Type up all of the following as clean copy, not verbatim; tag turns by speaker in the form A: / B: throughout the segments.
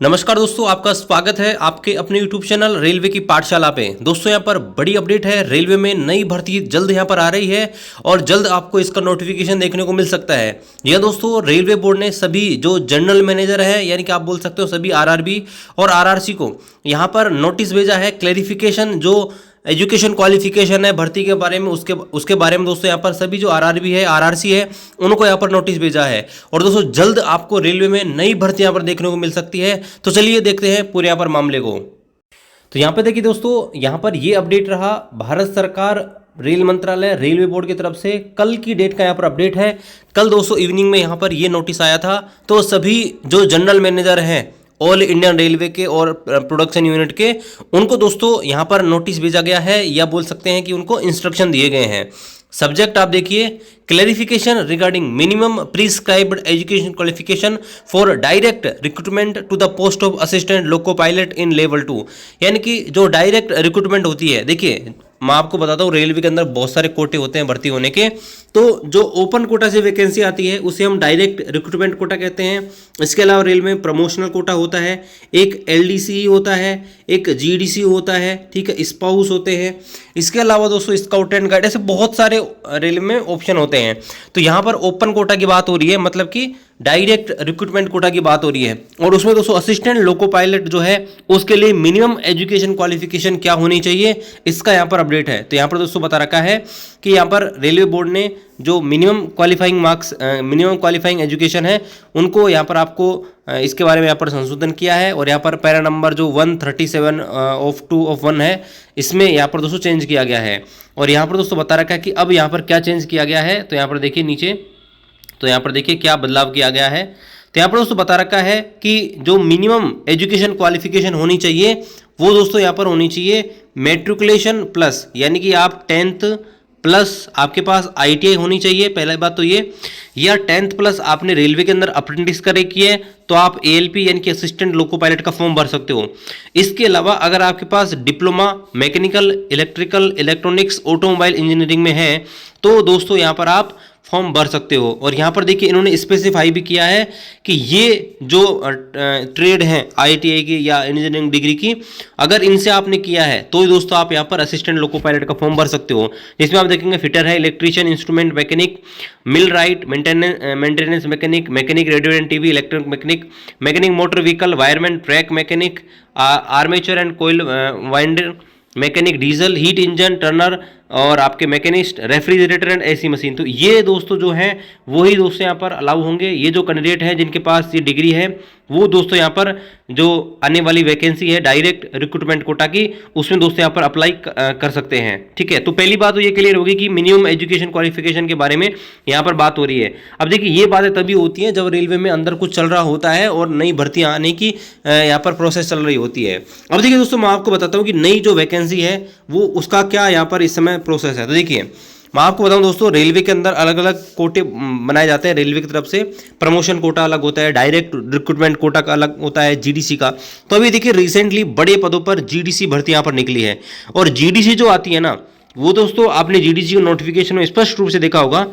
A: नमस्कार दोस्तों, आपका स्वागत है आपके अपने YouTube चैनल रेलवे की पाठशाला पे। दोस्तों यहाँ पर बड़ी अपडेट है, रेलवे में नई भर्ती जल्द यहाँ पर आ रही है और जल्द आपको इसका नोटिफिकेशन देखने को मिल सकता है। यह दोस्तों रेलवे बोर्ड ने सभी जो जनरल मैनेजर है, यानी कि आप बोल सकते हो सभी आरआरबी और आरआरसी को यहाँ पर नोटिस भेजा है। क्लैरिफिकेशन जो एजुकेशन क्वालिफिकेशन है भर्ती के बारे में, उसके बारे में दोस्तों यहाँ पर सभी जो आरआरबी है, आरआरसी है, उनको यहाँ पर नोटिस भेजा है। और दोस्तों जल्द आपको रेलवे में नई भर्ती यहाँ पर देखने को मिल सकती है। तो चलिए देखते हैं पूरे यहाँ पर मामले को। तो यहाँ पर देखिए दोस्तों, यहाँ पर ये अपडेट रहा भारत सरकार रेल मंत्रालय रेलवे बोर्ड की तरफ से कल की डेट का यहाँ पर अपडेट है। कल दोस्तों इवनिंग में यहाँ पर ये नोटिस आया था। तो सभी जो जनरल मैनेजर हैं ऑल इंडियन रेलवे के और प्रोडक्शन यूनिट के, उनको दोस्तों यहाँ पर नोटिस भेजा गया है, या बोल सकते हैं कि उनको इंस्ट्रक्शन दिए गए हैं। सब्जेक्ट आप देखिए, clarification regarding minimum prescribed education qualification for direct recruitment to the post of assistant loco pilot in level 2। यानी कि जो डायरेक्ट रिक्रूटमेंट होती है, देखिए मैं आपको बताता हूँ रेलवे के अंदर बहुत सारे कोटे होते हैं भर्ती होने के। तो जो ओपन कोटा से वैकेंसी आती है उसे हम डायरेक्ट रिक्रूटमेंट कोटा कहते हैं। इसके अलावा रेल में प्रमोशनल कोटा होता है, एक एलडीसी होता है, एक जीडीसी होता है, ठीक है, स्पाउस होते हैं। इसके अलावा दोस्तों स्काउट एंड गाइड, ऐसे बहुत सारे रेल में ऑप्शन होते हैं। तो यहाँ पर ओपन कोटा की बात हो रही है, मतलब कि डायरेक्ट रिक्रूटमेंट कोटा की बात हो रही है। और उसमें दोस्तों असिस्टेंट लोको पायलट जो है उसके लिए मिनिमम एजुकेशन क्वालिफिकेशन क्या होनी चाहिए, इसका यहाँ पर अपडेट है। तो यहाँ पर दोस्तों बता रखा है कि यहाँ पर रेलवे बोर्ड ने जो minimum qualifying marks, minimum qualifying education है, उनको यहाँ पर आपको इसके बारे में यहाँ पर संशोधन किया है। और यहाँ पर पैरा नंबर जो 137 ऑफ 2 ऑफ 1 है, इसमें यहाँ पर दोस्तों चेंज किया गया है। और यहाँ पर दोस्तों बता रखा है कि अब यहाँ पर क्या चेंज किया गया है। तो यहाँ पर देखिए नीचे, तो यहाँ पर देखिए क्या बदलाव किया गया है। तो यहाँ पर दोस्तों बता रखा है कि जो मिनिमम एजुकेशन क्वालिफिकेशन होनी चाहिए वो दोस्तों यहाँ पर होनी चाहिए मैट्रिकुलेशन प्लस, यानी कि आप 10th प्लस आपके पास आईटीआई होनी चाहिए, पहली बात तो ये, या 10th प्लस आपने रेलवे के अंदर अप्रेंटिस करे की है तो आप एएलपी यानी कि असिस्टेंट लोको पायलट का फॉर्म भर सकते हो। इसके अलावा अगर आपके पास diploma mechanical, electrical, electronics, automobile engineering में है तो दोस्तों यहाँ पर आप फॉर्म भर सकते हो। और यहाँ पर देखिए इन्होंने स्पेसिफाई भी किया है कि ये जो ट्रेड हैं आईटीआई की या इंजीनियरिंग डिग्री की, अगर इनसे आपने किया है तो दोस्तों आप यहाँ पर असिस्टेंट लोको पायलट का फॉर्म भर सकते हो। जिसमें आप देखेंगे फिटर है, electrician, instrument mechanic, millwright, maintenance mechanic, mechanic radio and TV, electronic mechanic, mechanic motor vehicle, wireman, track mechanic, armature and coil winder mechanic, diesel, heat engine turner, और आपके machinist, refrigerator and AC machine. तो ये दोस्तों जो हैं वही दोस्तों यहाँ पर अलाउ होंगे। ये जो कैंडिडेट हैं जिनके पास ये डिग्री है वो दोस्तों यहाँ पर जो आने वाली वैकेंसी है डायरेक्ट रिक्रूटमेंट कोटा की, उसमें दोस्तों यहाँ पर अप्लाई कर सकते हैं। ठीक है, तो पहली बात तो ये क्लियर होगी कि मिनिमम एजुकेशन क्वालिफिकेशन के बारे में यहाँ पर बात हो रही है। अब देखिए ये बातें तभी होती हैं जब रेलवे में अंदर कुछ चल रहा होता है और नई भर्तियाँ आने की यहाँ पर प्रोसेस चल रही होती है। अब देखिए दोस्तों मैं आपको बताता हूँ कि नई जो वैकेंसी है वो उसका क्या यहाँ पर इस समय प्रोसेस है। तो देखिए मैं आपको बताऊं दोस्तों, रेलवे के अंदर अलग अलग कोटे बनाए जाते हैं रेलवे की तरफ से। प्रमोशन कोटा अलग होता है, डायरेक्ट रिक्रूटमेंट कोटा का अलग होता है, जीडीसी का। तो अभी देखिए रिसेंटली बड़े पदों पर जीडीसी भर्ती यहाँ पर निकली है। और जीडीसी जो आती है ना, वो दोस्तों आपने जीडीसी को नोटिफिकेशन में स्पष्ट रूप से देखा होगा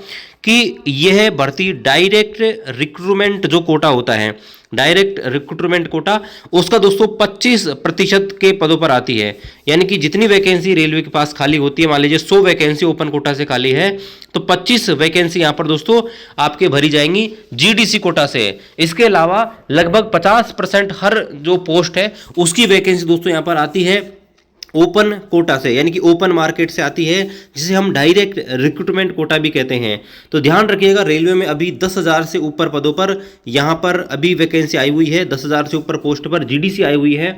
A: कि यह भर्ती डायरेक्ट रिक्रूटमेंट जो कोटा होता है, डायरेक्ट रिक्रूटमेंट कोटा, उसका दोस्तों 25% के पदों पर आती है। यानी कि जितनी वैकेंसी रेलवे के पास खाली होती है, मान लीजिए 100 वैकेंसी ओपन कोटा से खाली है तो 25 वैकेंसी यहाँ पर दोस्तों आपके भरी जाएंगी जीडीसी कोटा से। इसके अलावा लगभग 50% हर जो पोस्ट है उसकी वैकेंसी दोस्तों यहाँ पर आती है ओपन कोटा से, यानी कि ओपन मार्केट से आती है, जिसे हम डायरेक्ट रिक्रूटमेंट कोटा भी कहते हैं। तो ध्यान रखिएगा रेलवे में अभी 10,000 से ऊपर पदों पर यहाँ पर अभी वैकेंसी आई हुई है, 10,000 से ऊपर पोस्ट पर जीडीसी आई हुई है।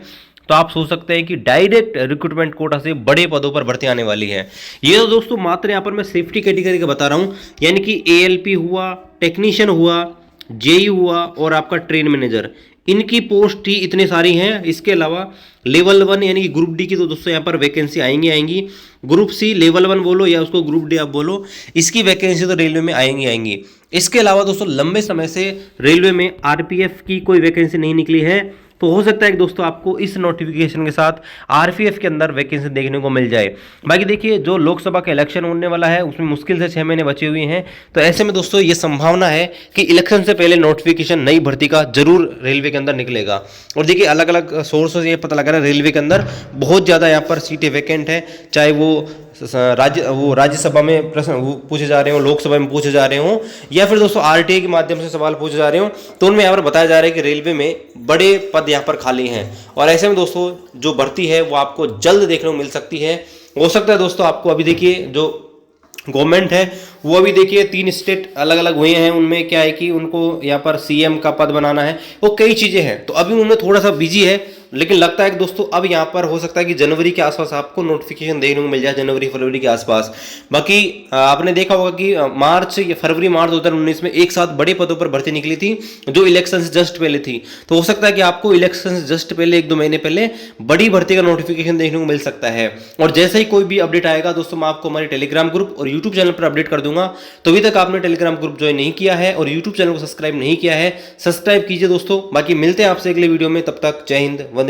A: तो आप सोच सकते हैं कि डायरेक्ट रिक्रूटमेंट कोटा से बड़े पदों पर भर्ती आने वाली है। ये तो दोस्तों मात्र यहाँ पर मैं सेफ्टी कैटेगरी का बता रहा हूँ, यानी कि एएलपी हुआ, टेक्नीशियन हुआ, जेई हुआ और आपका ट्रेन मैनेजर, इनकी पोस्ट ही इतने सारी हैं। इसके अलावा लेवल 1 यानी कि ग्रुप डी की तो दोस्तों यहाँ पर वैकेंसी आएंगी। ग्रुप सी, लेवल 1 बोलो या उसको ग्रुप डी आप बोलो, इसकी वैकेंसी तो रेलवे में आएंगी। इसके अलावा दोस्तों लंबे समय से रेलवे में आरपीएफ की कोई वैकेंसी नहीं निकली है, तो हो सकता है कि दोस्तों आपको इस नोटिफिकेशन के साथ आरपीएफ के अंदर वैकेंसी देखने को मिल जाए। बाकी देखिए जो लोकसभा का इलेक्शन होने वाला है उसमें मुश्किल से 6 महीने बचे हुए हैं, तो ऐसे में दोस्तों ये संभावना है कि इलेक्शन से पहले नोटिफिकेशन नई भर्ती का जरूर रेलवे के अंदर निकलेगा। और देखिए अलग अलग सोर्स से ये पता लग रहा है रेलवे के अंदर बहुत ज़्यादा यहाँ पर सीटें वैकेंट है, चाहे वो राज्यसभा में प्रश्न पूछे जा रहे हो, लोकसभा में पूछे जा रहे हो, या फिर दोस्तों आरटीआई के माध्यम से सवाल पूछे जा रहे हो, तो उनमें यहाँ पर बताया जा रहा है कि रेलवे में बड़े पद यहाँ पर खाली हैं। और ऐसे में दोस्तों जो भर्ती है वो आपको जल्द देखने को मिल सकती है। हो सकता है दोस्तों आपको अभी देखिए जो गवर्नमेंट है वो अभी देखिए 3 स्टेट अलग अलग हुए हैं, उनमें क्या है कि उनको यहाँ पर सीएम का पद बनाना है, वो कई चीज़ें हैं, तो अभी उनमें थोड़ा सा बिजी है। लेकिन लगता है कि दोस्तों अब यहाँ पर हो सकता है कि जनवरी के आसपास आपको नोटिफिकेशन देखने को मिल जाए, जनवरी फरवरी के आसपास। बाकी आपने देखा होगा कि मार्च या फरवरी मार्च 2019 में एक साथ बड़े पदों पर भर्ती निकली थी जो इलेक्शन से जस्ट पहले थी, तो हो सकता है कि आपको इलेक्शन से जस्ट पहले 1-2 महीने पहले बड़ी भर्ती का नोटिफिकेशन देखने को मिल सकता है। और जैसे ही कोई भी अपडेट आएगा दोस्तों मैं आपको हमारे टेलीग्राम ग्रुप और यूट्यूब चैनल पर अपडेट कर दूंगा। तो अभी तक आपने टेलीग्राम ग्रुप ज्वाइन नहीं किया है और यूट्यूब चैनल को सब्सक्राइब नहीं किया है, सब्सक्राइब कीजिए दोस्तों। बाकी मिलते हैं आपसे अगले वीडियो में, तब तक जय हिंद, वंदे